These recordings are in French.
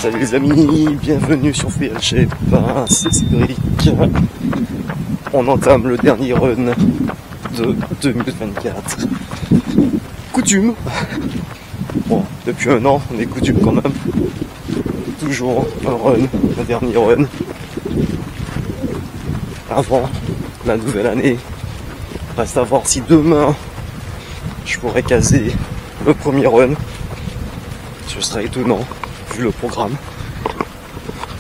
Salut les amis, bienvenue sur VLG, c'est Cédric. On entame le dernier run de 2024. Coutume. Bon, depuis un an, on est coutume quand même. Toujours un run, un dernier run. Avant la nouvelle année. Reste à voir si demain je pourrais caser le premier run. Ce serait étonnant vu le programme,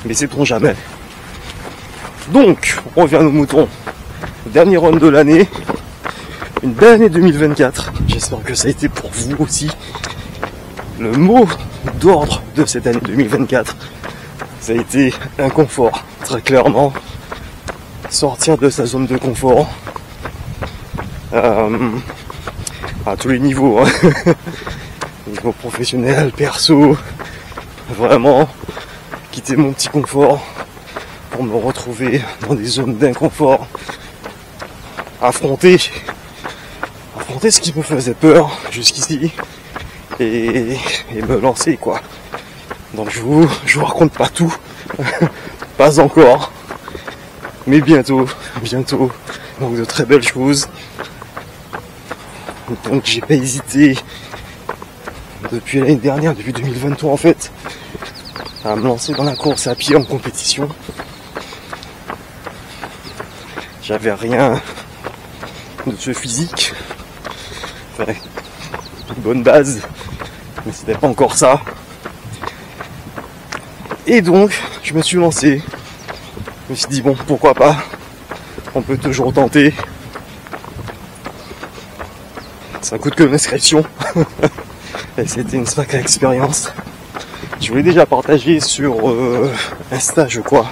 mais sait-on jamais. Donc on revient à nos moutons. Dernier run de l'année, une belle année 2024. J'espère que ça a été pour vous aussi. Le mot d'ordre de cette année 2024, ça a été inconfort, très clairement. Sortir de sa zone de confort à tous les niveaux, hein. Niveau professionnel, perso, vraiment quitter mon petit confort pour me retrouver dans des zones d'inconfort, affronter ce qui me faisait peur jusqu'ici et me lancer quoi. Donc je vous raconte pas tout, pas encore, mais bientôt, donc de très belles choses. Donc j'ai pas hésité depuis l'année dernière, depuis 2023 en fait, à me lancer dans la course à pied en compétition. J'avais rien de ce physique, enfin, une bonne base, mais c'était pas encore ça. Et donc je me suis lancé, je me suis dit bon, pourquoi pas, on peut toujours tenter. Ça coûte que l'inscription. Et c'était une sacrée expérience. Je voulais déjà partager sur Insta, je crois,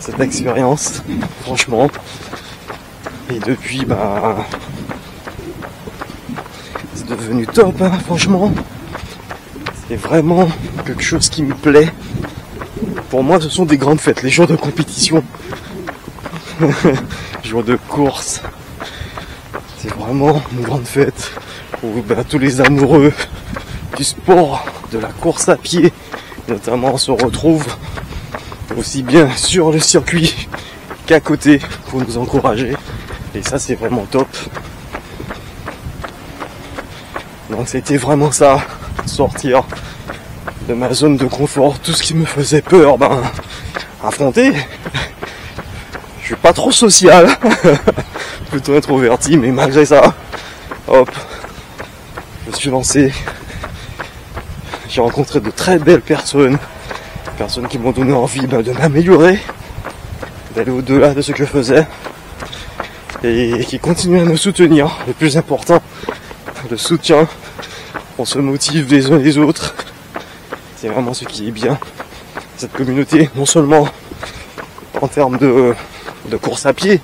cette expérience, franchement. Et depuis, c'est devenu top, hein, franchement. C'est vraiment quelque chose qui me plaît. Pour moi, ce sont des grandes fêtes, les jours de compétition, jours de course. C'est vraiment une grande fête où tous les amoureux du sport, de la course à pied, notamment, se retrouvent aussi bien sur le circuit qu'à côté pour nous encourager. Et ça, c'est vraiment top. Donc c'était vraiment ça, sortir de ma zone de confort, tout ce qui me faisait peur, affronter. Je suis pas trop social, plutôt introverti, mais malgré ça, hop, je me suis lancé. J'ai rencontré de très belles personnes qui m'ont donné envie de m'améliorer, d'aller au-delà de ce que je faisais, et qui continuent à me soutenir. Le plus important, le soutien, on se motive les uns les autres. C'est vraiment ce qui est bien. Cette communauté, non seulement en termes de course à pied,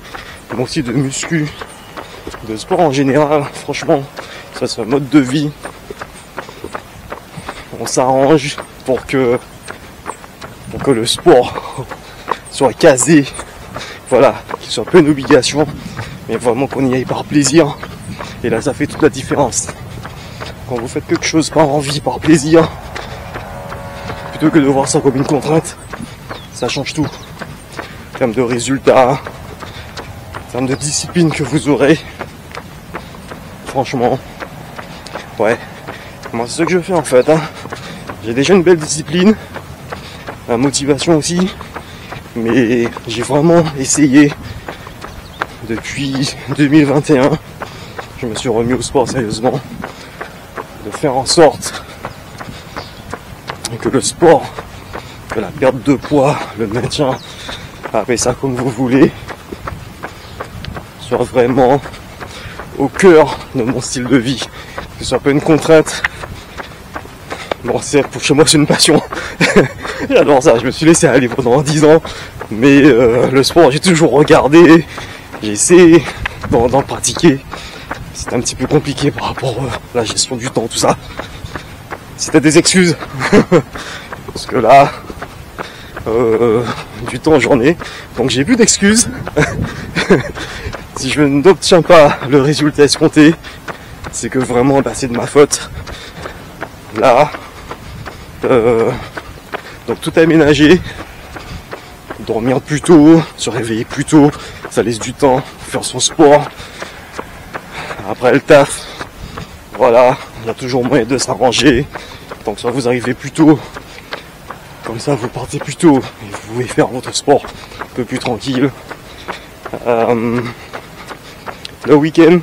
mais aussi de muscu, de sport en général. Franchement, ça c'est un mode de vie. On s'arrange pour que le sport soit casé, voilà, qu'il soit pas une obligation, mais vraiment qu'on y aille par plaisir. Et là, ça fait toute la différence. Quand vous faites quelque chose par envie, par plaisir, plutôt que de voir ça comme une contrainte, ça change tout. En termes de résultats, en termes de discipline que vous aurez. Franchement, ouais, moi c'est ce que je fais en fait, hein. J'ai déjà une belle discipline, la motivation aussi, mais j'ai vraiment essayé depuis 2021, je me suis remis au sport sérieusement, de faire en sorte que le sport, que la perte de poids, le maintien, appelez ça comme vous voulez, soit vraiment au cœur de mon style de vie, que ce soit pas une contrainte. Bon, chez moi c'est une passion. J'adore ça, je me suis laissé aller pendant 10 ans, mais le sport j'ai toujours regardé, j'ai essayé d'en pratiquer. C'est un petit peu compliqué par rapport à la gestion du temps, tout ça. C'était des excuses, parce que là, du temps j'en ai, donc j'ai plus d'excuses. Si je n'obtiens pas le résultat escompté, c'est que vraiment c'est de ma faute. Là, Donc tout aménager, dormir plus tôt, se réveiller plus tôt, ça laisse du temps pour faire son sport. Après le taf, voilà, il y a toujours moyen de s'arranger. Donc soit vous arrivez plus tôt, comme ça vous partez plus tôt et vous pouvez faire votre sport un peu plus tranquille. Le week-end,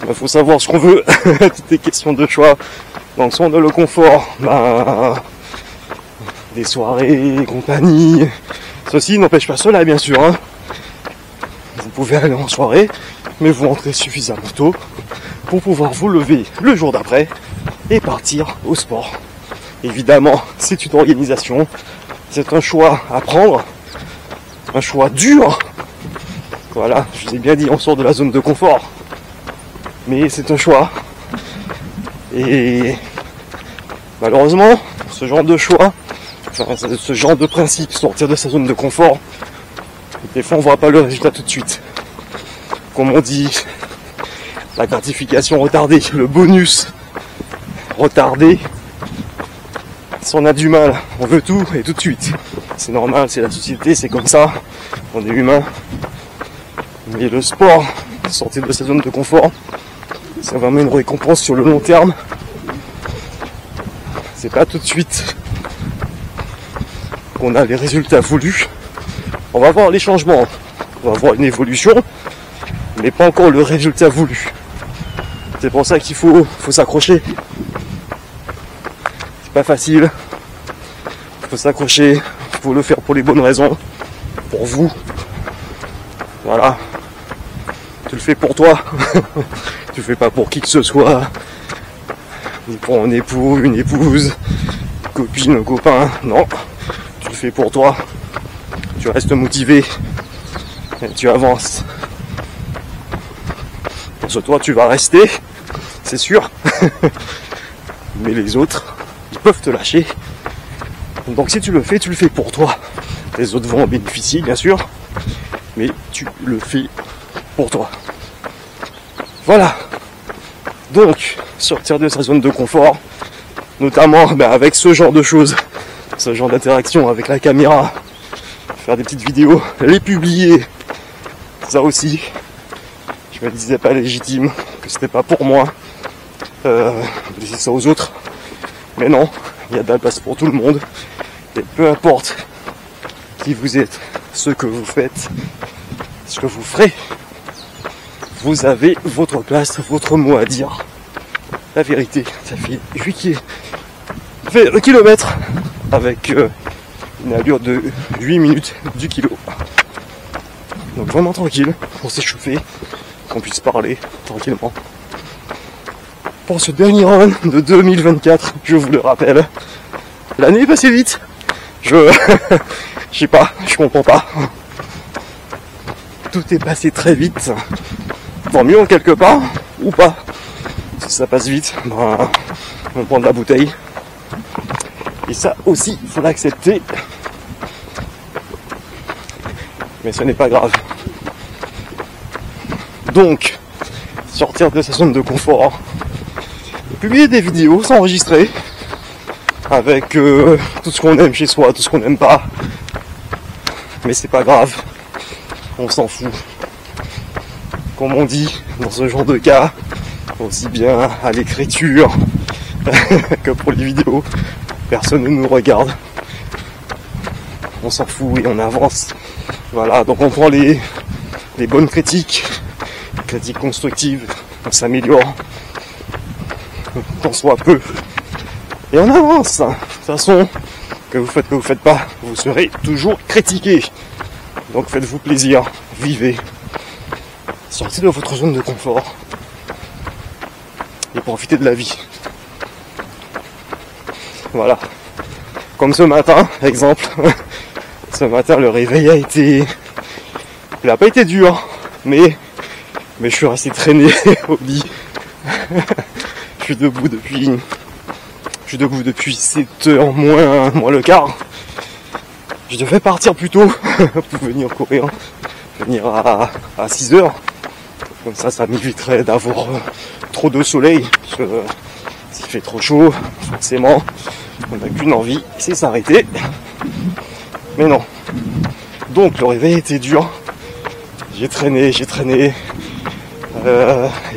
il faut savoir ce qu'on veut, tout est question de choix. Donc soit on a le confort, des soirées, compagnie. Ceci n'empêche pas cela, bien sûr. Hein. Vous pouvez aller en soirée, mais vous rentrez suffisamment tôt pour pouvoir vous lever le jour d'après et partir au sport. Évidemment, c'est une organisation, c'est un choix à prendre, un choix dur. Voilà, je vous ai bien dit, on sort de la zone de confort, mais c'est un choix. Et malheureusement, ce genre de choix, ce genre de principe, sortir de sa zone de confort, des fois on voit pas le résultat tout de suite. Comme on dit, la gratification retardée, le bonus retardé. Si on a du mal, on veut tout et tout de suite. C'est normal, c'est la société, c'est comme ça, on est humain. Mais le sport, sortir de sa zone de confort, c'est vraiment une récompense sur le long terme. C'est pas tout de suite qu'on a les résultats voulus. On va voir les changements, on va voir une évolution, mais pas encore le résultat voulu. C'est pour ça qu'il faut s'accrocher. C'est pas facile. Il faut s'accrocher, il faut le faire pour les bonnes raisons, pour vous. Voilà. Tu le fais pour toi. Tu le fais pas pour qui que ce soit. Ni pour un époux, une épouse, une copine, un copain. Non. Tu le fais pour toi. Tu restes motivé. Et tu avances. Pour ce toi, tu vas rester. C'est sûr. Mais les autres, ils peuvent te lâcher. Donc si tu le fais pour toi. Les autres vont en bénéficier, bien sûr. Mais tu le fais pour toi. Voilà. Donc, sortir de sa zone de confort, notamment avec ce genre de choses, ce genre d'interaction avec la caméra, faire des petites vidéos, les publier, ça aussi, je me disais pas légitime, que c'était pas pour moi, laisser ça aux autres, mais non, il y a de la place pour tout le monde, et peu importe qui vous êtes, ce que vous faites, ce que vous ferez, vous avez votre place, votre mot à dire. La vérité, ça fait 8 km avec une allure de 8 minutes du kilo. Donc vraiment tranquille pour s'échauffer, qu'on puisse parler tranquillement. Pour ce dernier run de 2024, je vous le rappelle, l'année est passée vite. Je sais pas, je comprends pas. Tout est passé très vite. Tant mieux en quelque part, ou pas. Si ça passe vite, on prend de la bouteille. Et ça aussi, il faut l'accepter. Mais ce n'est pas grave. Donc, sortir de sa zone de confort. Publier des vidéos, s'enregistrer. Avec tout ce qu'on aime chez soi, tout ce qu'on n'aime pas. Mais c'est pas grave. On s'en fout. Comme on dit dans ce genre de cas, aussi bien à l'écriture que pour les vidéos, personne ne nous regarde. On s'en fout et on avance. Voilà, donc on prend les bonnes critiques constructives, on s'améliore, tant soit peu. Et on avance. De toute façon, que vous faites pas, vous serez toujours critiqué. Donc faites-vous plaisir, vivez. Sortez de votre zone de confort et profitez de la vie. Voilà. Comme ce matin, exemple. Ce matin, le réveil a été... Il n'a pas été dur, mais je suis resté traîné au lit. Je suis debout depuis 7h moins le quart. Je devais partir plus tôt pour venir courir. Venir à 6h. Comme ça m'éviterait d'avoir trop de soleil. Parce que S'il fait trop chaud, forcément, on n'a qu'une envie, c'est s'arrêter. Mais non. Donc le réveil était dur. J'ai traîné. Et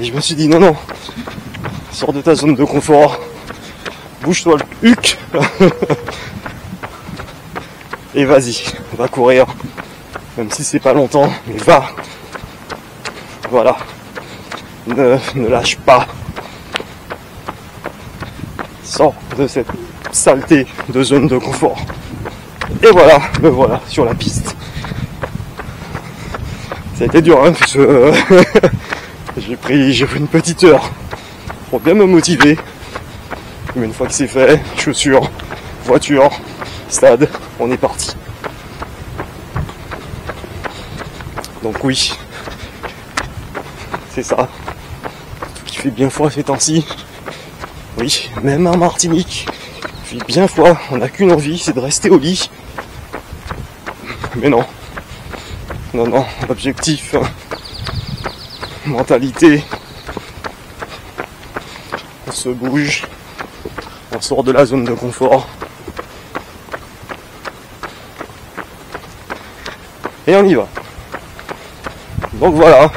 je me suis dit non, sors de ta zone de confort. Bouge-toi le huc. Et vas-y, va courir. Même si c'est pas longtemps, mais va. Voilà. Ne lâche pas. Sors de cette saleté de zone de confort. Et voilà, me voilà sur la piste. Ça a été dur, hein, parce que j'ai pris une petite heure pour bien me motiver. Mais une fois que c'est fait, chaussures, voiture, stade, on est parti. Donc oui, c'est ça. Tout qui fait bien froid ces temps-ci. Oui, même en Martinique, il fait bien froid. On n'a qu'une envie, c'est de rester au lit. Mais non, objectif, mentalité, on se bouge, on sort de la zone de confort. Et on y va. Donc voilà,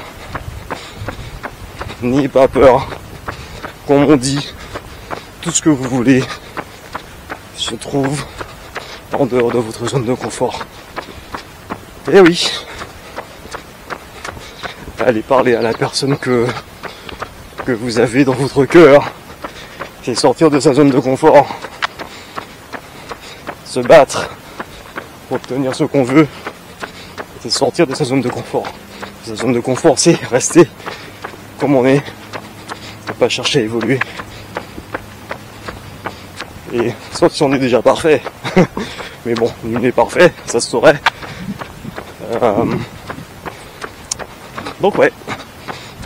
n'ayez pas peur, comme on dit, tout ce que vous voulez se trouve en dehors de votre zone de confort. Et oui, allez parler à la personne que vous avez dans votre cœur, c'est sortir de sa zone de confort, se battre pour obtenir ce qu'on veut, c'est sortir de sa zone de confort. Sa zone de confort, c'est rester comme on est, ne pas chercher à évoluer. Et sauf si on est déjà parfait, mais bon, nul n'est parfait, ça se saurait. Donc ouais,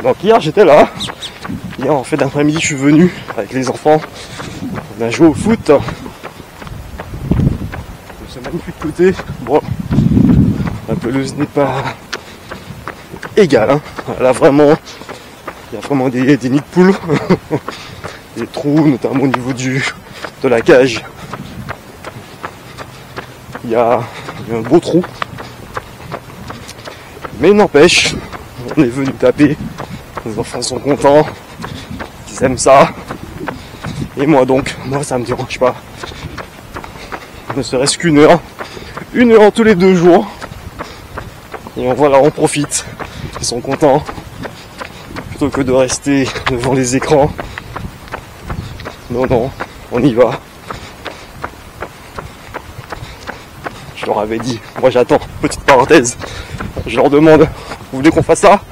donc hier j'étais là, hier en fait d'après-midi je suis venu avec les enfants, on a joué au foot, ce magnifique côté, bon, la pelouse n'est pas égale, hein. Là vraiment, il y a vraiment des nids de poules, des trous notamment au niveau de la cage, il y a un beau trou. Mais n'empêche, on est venu taper, les enfants sont contents, ils aiment ça, et moi ça me dérange pas, ne serait-ce qu'une heure tous les 2 jours, et voilà, on profite, ils sont contents, plutôt que de rester devant les écrans, non, on y va. Je leur avais dit, moi j'attends, petite parenthèse, je leur demande, vous voulez qu'on fasse ça?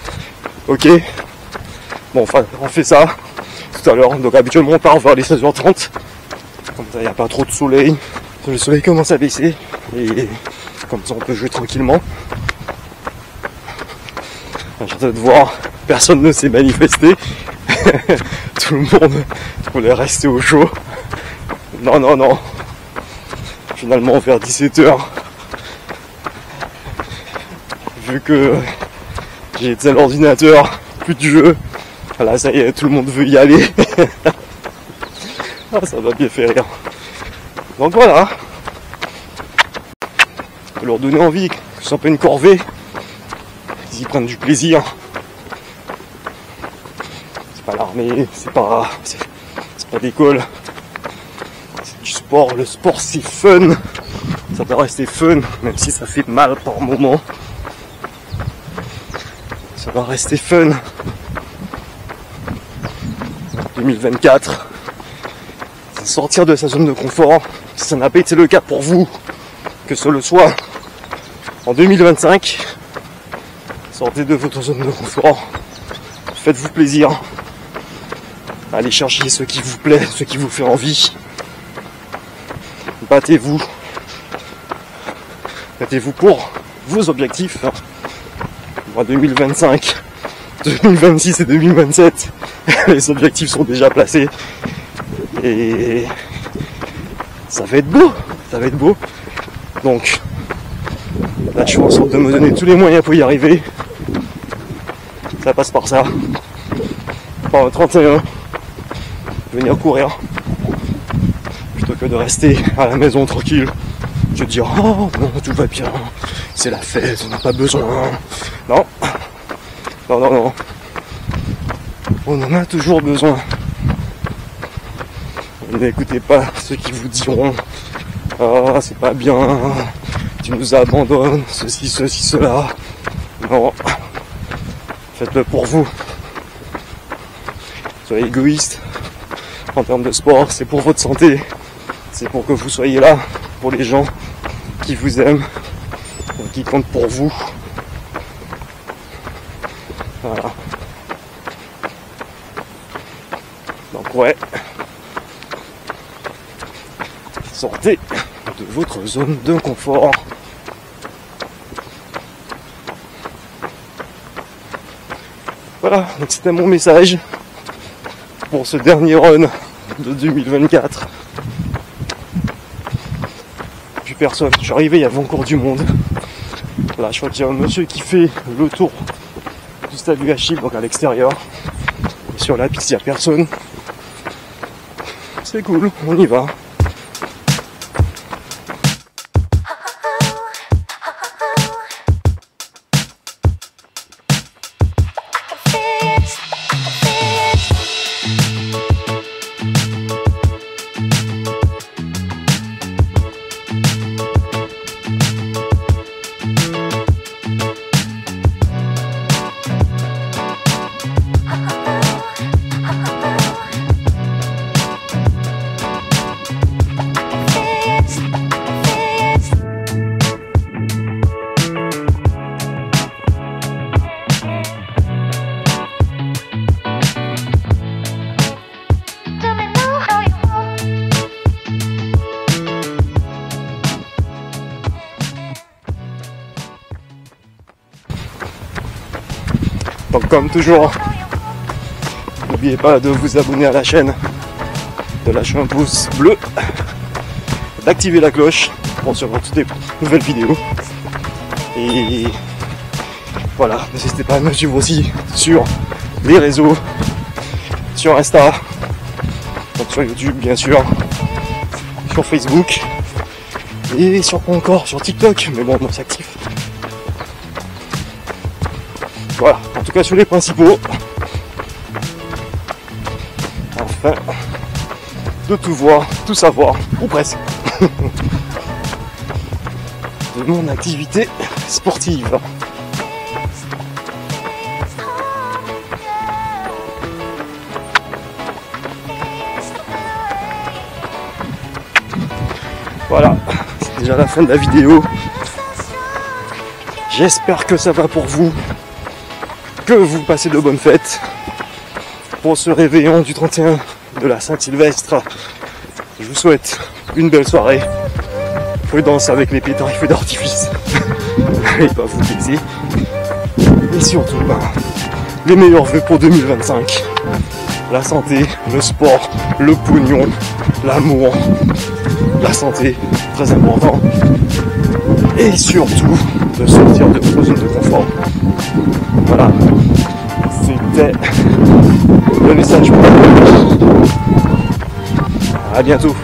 Ok. Bon, enfin, on fait ça tout à l'heure. Donc habituellement on part vers les 16h30. Comme ça il n'y a pas trop de soleil. Le soleil commence à baisser. Et comme ça on peut jouer tranquillement. J'attends de voir, personne ne s'est manifesté. Tout le monde voulait rester au chaud. Non. Finalement vers 17h. Vu que j'ai éteint l'ordinateur, plus de jeu, là ça y est, tout le monde veut y aller. Ah, ça m'a bien fait rire. Donc voilà, je peux leur donner envie, que ce soit pas une corvée, qu'ils y prennent du plaisir. C'est pas l'armée, c'est pas l'école, c'est du sport. Le sport c'est fun, ça doit rester fun, même si ça fait mal par moment. Ça va rester fun. 2024, c'est sortir de sa zone de confort. Si ça n'a pas été le cas pour vous, que ce le soit en 2025, sortez de votre zone de confort. Faites-vous plaisir. Allez chercher ce qui vous plaît, ce qui vous fait envie. Battez-vous. Battez-vous pour vos objectifs. 2025, 2026 et 2027, les objectifs sont déjà placés et ça va être beau, donc là je suis en sorte de me donner tous les moyens pour y arriver, ça passe par ça, par le 31, venir courir. Plutôt que de rester à la maison tranquille, te dire oh non, tout va bien, c'est la fête, on n'a pas besoin. Non, non, non, non. On en a toujours besoin. N'écoutez pas ceux qui vous diront ah c'est pas bien, tu nous abandonnes, ceci, cela. Non, faites-le pour vous. Soyez égoïste. En termes de sport, c'est pour votre santé. C'est pour que vous soyez là, pour les gens qui vous aiment, qui comptent pour vous. Voilà. Donc ouais, sortez de votre zone de confort. Voilà, donc c'était mon message pour ce dernier run de 2024. Puis personne, je suis arrivé, il y avait encore du monde. Là, je crois qu'il y a un monsieur qui fait le tour du stade du Achille, donc à l'extérieur. Et sur la piste, il n'y a personne. C'est cool, on y va. Donc comme toujours, n'oubliez pas de vous abonner à la chaîne, de lâcher un pouce bleu, d'activer la cloche pour recevoir toutes les nouvelles vidéos. Et voilà, n'hésitez pas à me suivre aussi sur les réseaux, sur Insta, donc sur YouTube bien sûr, sur Facebook et encore sur TikTok, mais bon, on s'active. Voilà, en tout cas sur les principaux. Enfin, de tout voir, tout savoir, ou presque, de mon activité sportive. Voilà, c'est déjà la fin de la vidéo. J'espère que ça va pour vous, que vous passez de bonnes fêtes pour ce réveillon du 31 de la Saint-Sylvestre. Je vous souhaite une belle soirée. Prudence avec les pétards et feux d'artifice. Allez pas vous baiser. Et surtout, les meilleurs vœux pour 2025. La santé, le sport, le pognon, l'amour, la santé, très important. Et surtout, de sortir de votre zone de confort. Voilà, c'était le message pour vous. À bientôt.